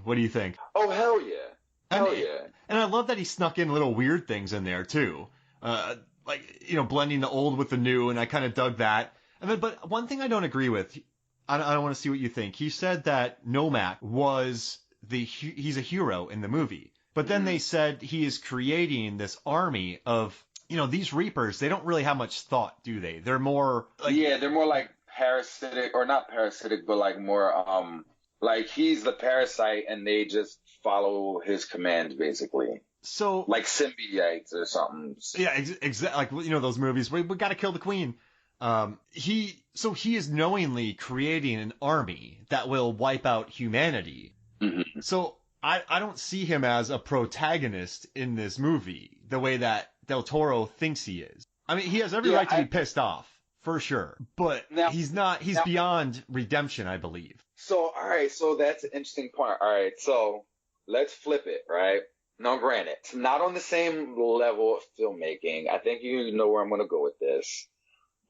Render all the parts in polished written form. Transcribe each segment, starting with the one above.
What do you think? Oh, hell yeah. Hell yeah. And I love that he snuck in little weird things in there too. Like, blending the old with the new, and I kind of dug that. And then, but one thing I don't agree with, I want to see what you think. He said that Nomak he's a hero in the movie. But then they said he is creating this army of, these Reapers, they don't really have much thought, do they? They're more like... Yeah, they're more like parasitic, or not parasitic, but like more, like he's the parasite and they just follow his commands, basically. So... Like symbiotes or something. Yeah, exactly. Like, those movies, we got to kill the queen. He is knowingly creating an army that will wipe out humanity. Mm-hmm. So I don't see him as a protagonist in this movie the way that Del Toro thinks he is. I mean, he has every right to be pissed off, for sure. But he's beyond redemption, I believe. So, all right, so that's an interesting point. All right, so let's flip it, right? Now, granted, it's not on the same level of filmmaking. I think you know where I'm going to go with this.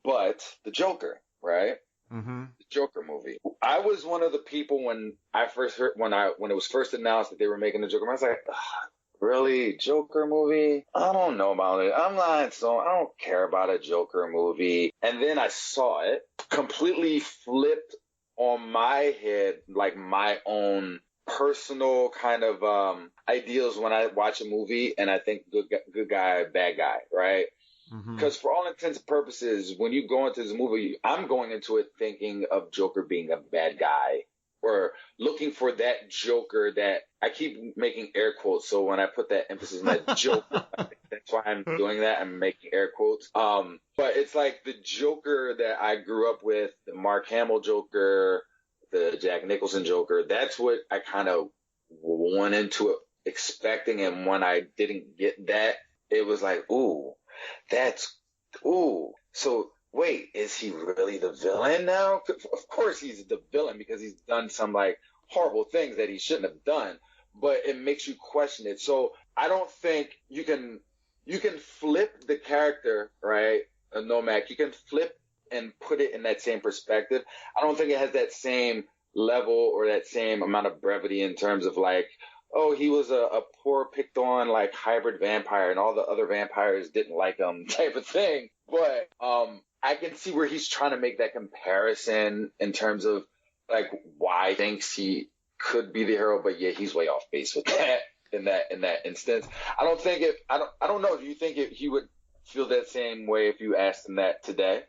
But the Joker, right? Mm-hmm. The Joker movie. I was one of the people when I first heard, when it was first announced that they were making the Joker, I was like, really? Joker movie? I don't know about it. I don't care about a Joker movie. And then I saw it, completely flipped on my head, like my own personal kind of ideals when I watch a movie and I think good guy, bad guy, right? Because for all intents and purposes, when you go into this movie, I'm going into it thinking of Joker being a bad guy, or looking for that Joker that I keep making air quotes. So when I put that emphasis on that Joker, that's why I'm doing that. I'm making air quotes. But it's like the Joker that I grew up with, the Mark Hamill Joker, the Jack Nicholson Joker. That's what I kind of went into it expecting. And when I didn't get that, it was like, so wait, is he really the villain now? Of course he's the villain because he's done some like horrible things that he shouldn't have done, but it makes you question it. So I don't think you can flip the character, right? Nomak, you can flip and put it in that same perspective. I don't think it has that same level or that same amount of brevity in terms of like, oh, he was a poor picked on like hybrid vampire and all the other vampires didn't like him type of thing. But I can see where he's trying to make that comparison in terms of like why he thinks he could be the hero, but yeah, he's way off base with that in that instance. I don't know. Do you think he would feel that same way if you asked him that today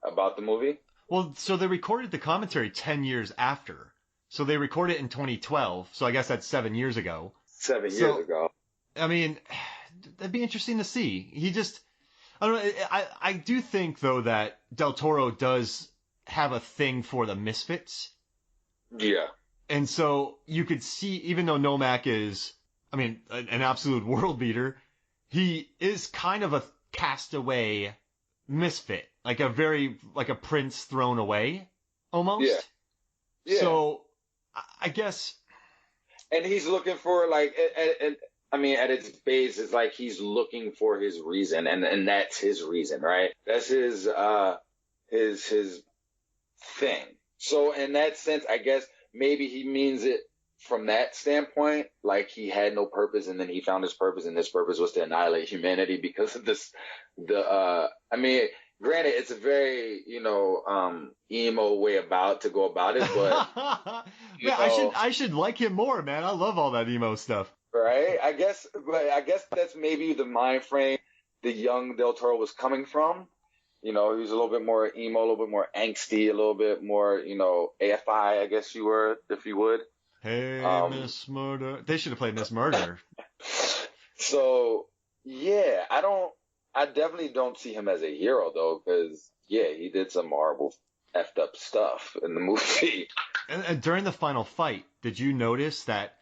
about the movie? Well, so they recorded the commentary 10 years after. So they recorded it in 2012. So I guess that's 7 years ago. 7 years ago. I mean, that'd be interesting to see. I don't know. I do think though that Del Toro does have a thing for the misfits. Yeah. And so you could see, even though Nomak is, an absolute world beater, he is kind of a castaway misfit, like a prince thrown away almost. Yeah. Yeah. So I guess. And he's looking for like, at its base, it's like he's looking for his reason, and that's his reason, right? That's his thing. So in that sense, I guess maybe he means it from that standpoint, like he had no purpose, and then he found his purpose, and this purpose was to annihilate humanity because of this. Granted, it's a very, emo way to go about it, but I should like him more, man. I love all that emo stuff. Right? I guess that's maybe the mind frame the young Del Toro was coming from. He was a little bit more emo, a little bit more angsty, a little bit more, AFI, I guess if you would. Hey, Miss Murder. They should have played Miss Murder. So, yeah, I definitely don't see him as a hero, though, because, yeah, he did some horrible effed up stuff in the movie. And during the final fight, did you notice that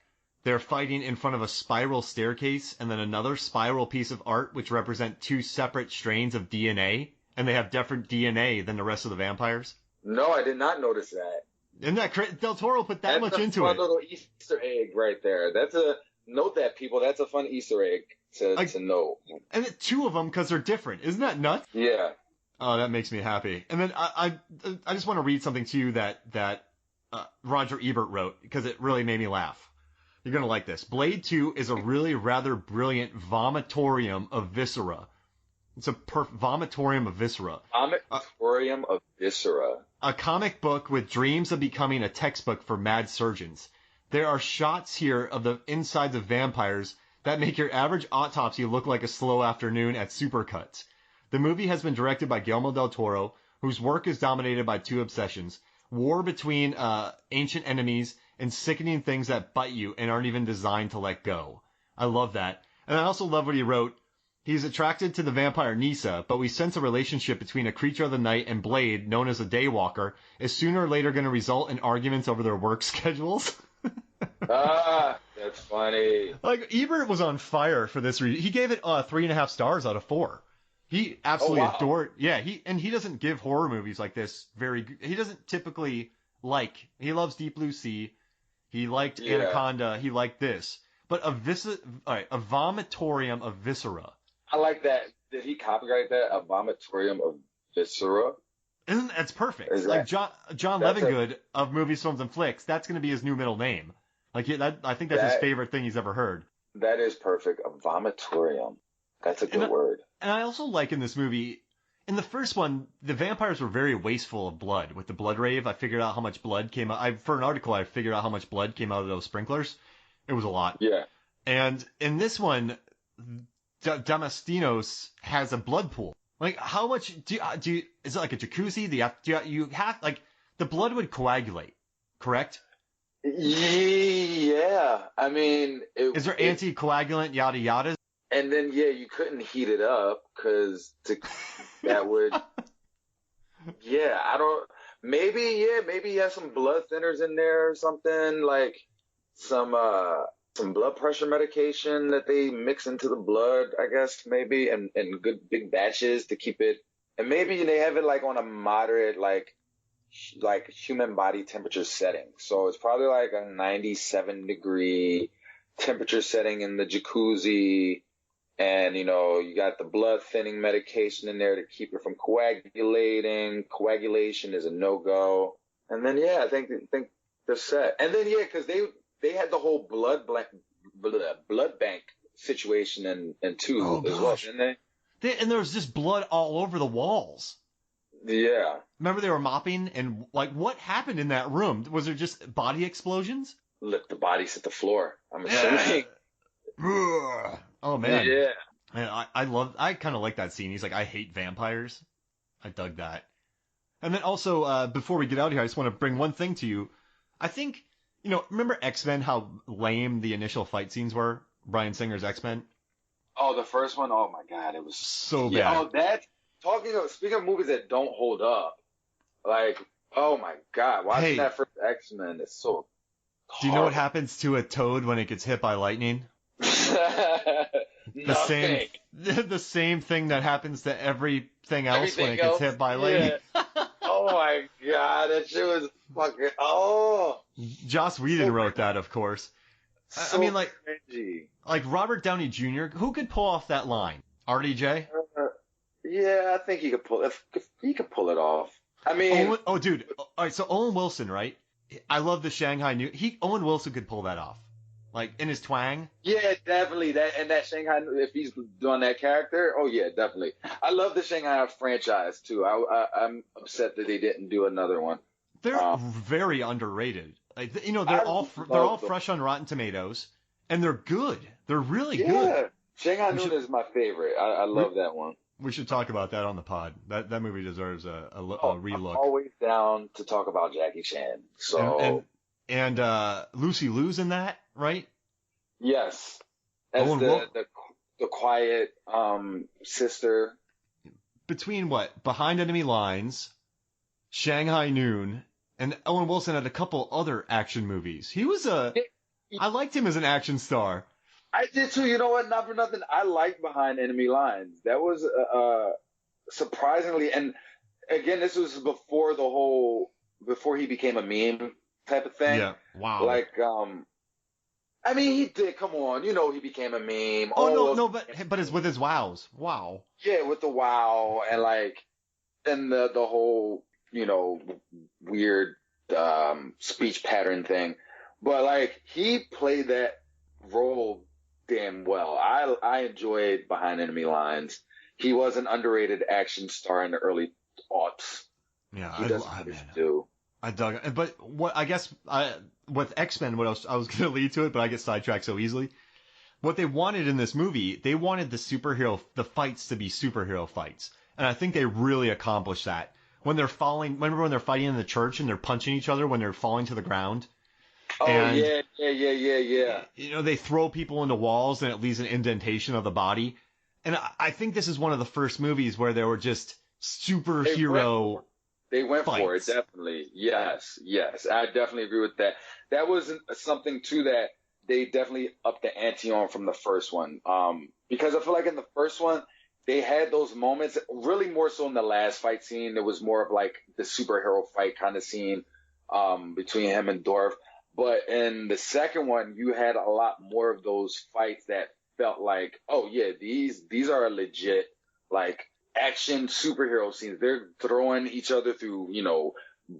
they're fighting in front of a spiral staircase and then another spiral piece of art which represent two separate strains of DNA, and they have different DNA than the rest of the vampires? No, I did not notice that. Isn't that Del Toro put that much into it? That's a fun little Easter egg right there. Note that, people. That's a fun Easter egg to know. And two of them because they're different. Isn't that nuts? Yeah. Oh, that makes me happy. And then I just want to read something to you that Roger Ebert wrote because it really made me laugh. You're going to like this. Blade 2 is a really rather brilliant vomitorium of viscera. It's a vomitorium of viscera. Vomitorium of viscera. A comic book with dreams of becoming a textbook for mad surgeons. There are shots here of the insides of vampires that make your average autopsy look like a slow afternoon at Supercuts. The movie has been directed by Guillermo del Toro, whose work is dominated by two obsessions: war between ancient enemies and sickening things that bite you and aren't even designed to let go. I love that. And I also love what he wrote. He's attracted to the vampire Nisa, but we sense a relationship between a creature of the night and Blade, known as a Daywalker, is sooner or later going to result in arguments over their work schedules. That's funny. Like, Ebert was on fire for this. He gave it 3.5 stars out of 4. He absolutely adored. Yeah, he doesn't give horror movies like this he doesn't typically he loves Deep Blue Sea. He liked Anaconda. He liked this. But a vomitorium of viscera. I like that. Did he copyright that? A vomitorium of viscera? That's perfect. Like John Levengood of Movies, Films, and Flicks, that's going to be his new middle name. I think that's his favorite thing he's ever heard. That is perfect. A vomitorium. That's a good word. And I also like in this movie, in the first one, the vampires were very wasteful of blood. With the blood rave, I figured out how much blood came out. For an article, I figured out how much blood came out of those sprinklers. It was a lot. Yeah. And in this one, Damastinos has a blood pool. Like, how much do you is it like a jacuzzi? The blood would coagulate, correct? Yeah. I mean, is there anticoagulant yada yada? And then, you couldn't heat it up because that would, maybe he has some blood thinners in there or something, like some blood pressure medication that they mix into the blood, I guess, maybe, and good big batches to keep it. And maybe they have it like on a moderate, like human body temperature setting. So it's probably like a 97 degree temperature setting in the jacuzzi. And, you got the blood thinning medication in there to keep it from coagulating. Coagulation is a no-go. And then, I think they're set. And then, because they had the whole blood bank situation in 2 as well, didn't they? And there was just blood all over the walls. Yeah. Remember they were mopping and, what happened in that room? Was there just body explosions? Look, the bodies hit the floor, I'm assuming. Oh, man. Yeah. And I kind of like that scene. He's like, I hate vampires. I dug that. And then also, before we get out of here, I just want to bring one thing to you. I think, remember X-Men, how lame the initial fight scenes were? Bryan Singer's X-Men? Oh, the first one? Oh, my God. It was so bad. Oh, speaking of movies that don't hold up, oh, my God. Watching that first X-Men is so hard. Do you know what happens to a toad when it gets hit by lightning? The same thing that happens to everything else when it gets hit by lightning. Yeah. Oh my God, that shit was fucking. Joss Whedon wrote that, of course. So I mean, cringy. Like Robert Downey Jr. Who could pull off that line? RDJ? I think he could pull. If he could pull it off. I mean, dude. All right, so Owen Wilson, right? I love the Shanghai New. Owen Wilson could pull that off. Like, in his twang? Yeah, definitely. That Shanghai, if he's doing that character, definitely. I love the Shanghai franchise, too. I'm upset that they didn't do another one. They're very underrated. Like, they're all fresh on Rotten Tomatoes, and they're good. They're really good. Yeah, Shanghai Noon is my favorite. I love that one. We should talk about that on the pod. That movie deserves a relook. I'm always down to talk about Jackie Chan. So and Lucy Liu's in that, right? Yes, as the quiet sister. Between Behind Enemy Lines, Shanghai Noon, and Owen Wilson had a couple other action movies. I liked him as an action star. I did too. You know what? Not for nothing. I liked Behind Enemy Lines. That was surprisingly, and again, this was before he became a meme type of thing. Yeah. Wow. I mean, he did. Come on, he became a meme. But it's with his wows. Wow. Yeah, with the wow and the whole weird speech pattern thing. But he played that role damn well. I enjoyed Behind Enemy Lines. He was an underrated action star in the early aughts. Yeah, He does what he do. I dug it. But what I guess with X-Men, what else I was going to lead to it, but I get sidetracked so easily. What they wanted in this movie, they wanted the fights to be superhero fights. And I think they really accomplished that. When they're falling, remember when they're fighting in the church and they're punching each other when they're falling to the ground? Oh, And, yeah. you know, they throw people into walls and it leaves an indentation of the body. And I think this is one of the first movies where there were just superhero They went fights. for it, definitely. Yes. I definitely agree with that. That was something, too, that they definitely upped the ante on from the first one. Because I feel like in the first one, they had those moments, really more so in the last fight scene. It was more of like the superhero fight kind of scene between him and Dorf. But in the second one, you had a lot more of those fights that felt like, oh, yeah, these are legit, like, action superhero scenes. They're throwing each other through, you know,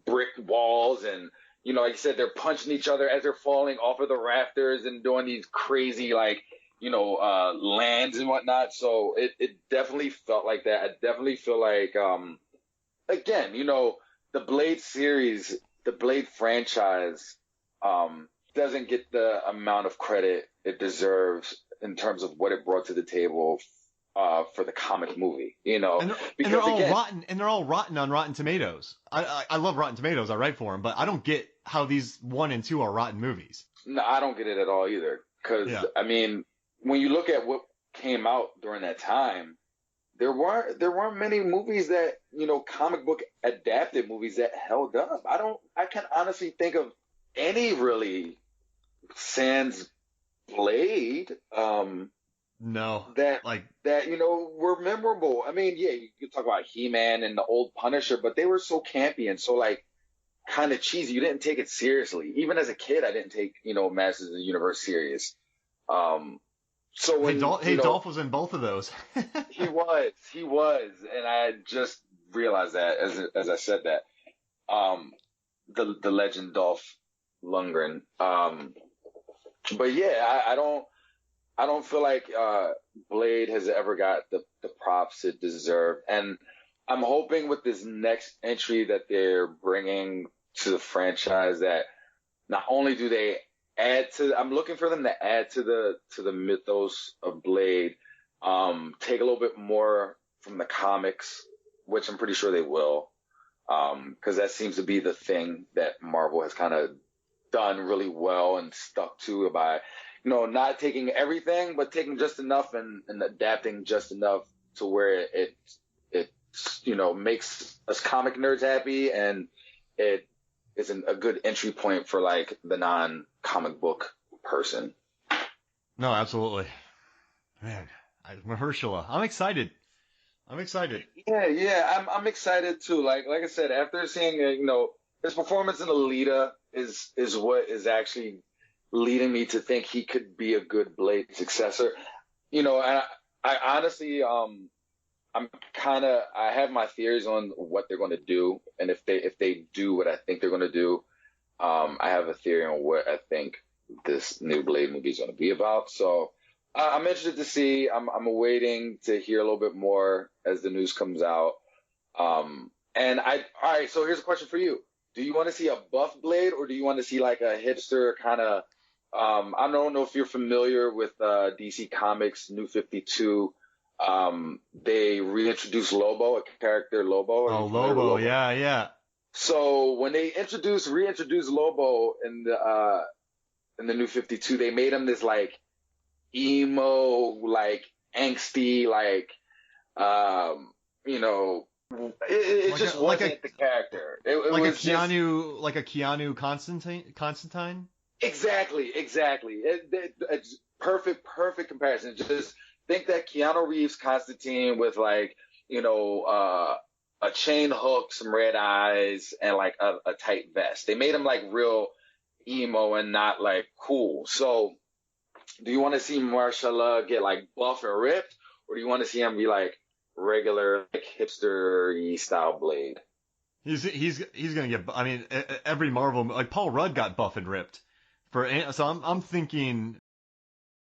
brick walls and, you know, like you said, they're punching each other as they're falling off of the rafters and doing these crazy, like, you know, lands and whatnot. So it definitely felt like that. I definitely feel like, again, you know, the Blade series, the Blade franchise, doesn't get the amount of credit it deserves in terms of what it brought to the table for the comic movie, you know, and because they're all again, rotten, and they're all rotten on Rotten Tomatoes. I love Rotten Tomatoes. I write for them, but I don't get how these 1 and 2 are rotten movies. no, I don't get it at all either. Because I mean, when you look at what came out during that time, there weren't many movies that, you know, comic book adapted movies that held up. I can honestly think of any really sans Blade. No, That like you know were memorable. I mean, yeah, you could talk about He-Man and the old Punisher, but they were so campy and so like kind of cheesy. You didn't take it seriously. Even as a kid, I didn't take, you know, Masters of the Universe serious. So when Dolph was in both of those. he was, and I just realized that as I said that. The legend Dolph Lundgren. But yeah, I don't feel like Blade has ever got the props it deserved. And I'm hoping with this next entry that they're bringing to the franchise that not only do they I'm looking for them to add to the mythos of Blade, take a little bit more from the comics, which I'm pretty sure they will, because that seems to be the thing that Marvel has kind of done really well and stuck to by, you know, not taking everything, but taking just enough and adapting just enough to where it you know, makes us comic nerds happy, and it is a good entry point for like the non-comic book person. No, absolutely. Man, Mahershala, I'm excited. Yeah, I'm excited too. Like I said, after seeing you know, his performance in Alita is what is actually leading me to think he could be a good Blade successor. You know, and I honestly, I have my theories on what they're going to do, and if they do what I think they're going to do, I have a theory on what I think this new Blade movie is going to be about. So I'm interested to see. I'm awaiting to hear a little bit more as the news comes out. All right. So here's a question for you: do you want to see a buff Blade, or do you want to see like a hipster kind of? I don't know if you're familiar with DC Comics New 52. They reintroduced Lobo, a character Lobo. Oh, Lobo, yeah. So when they reintroduced Lobo in the New 52, they made him this like emo, like angsty, like you know, it just wasn't the character. It like was a Keanu, like a Keanu Constantine. Exactly. It's perfect comparison. Just think that Keanu Reeves Constantine with like, you know, a chain hook, some red eyes, and like a tight vest. They made him like real emo and not like cool. So do you want to see Mahershala get like buff and ripped, or do you want to see him be like regular, like hipster-y style Blade? He's gonna get. I mean, every Marvel, like Paul Rudd got buff and ripped. So I'm thinking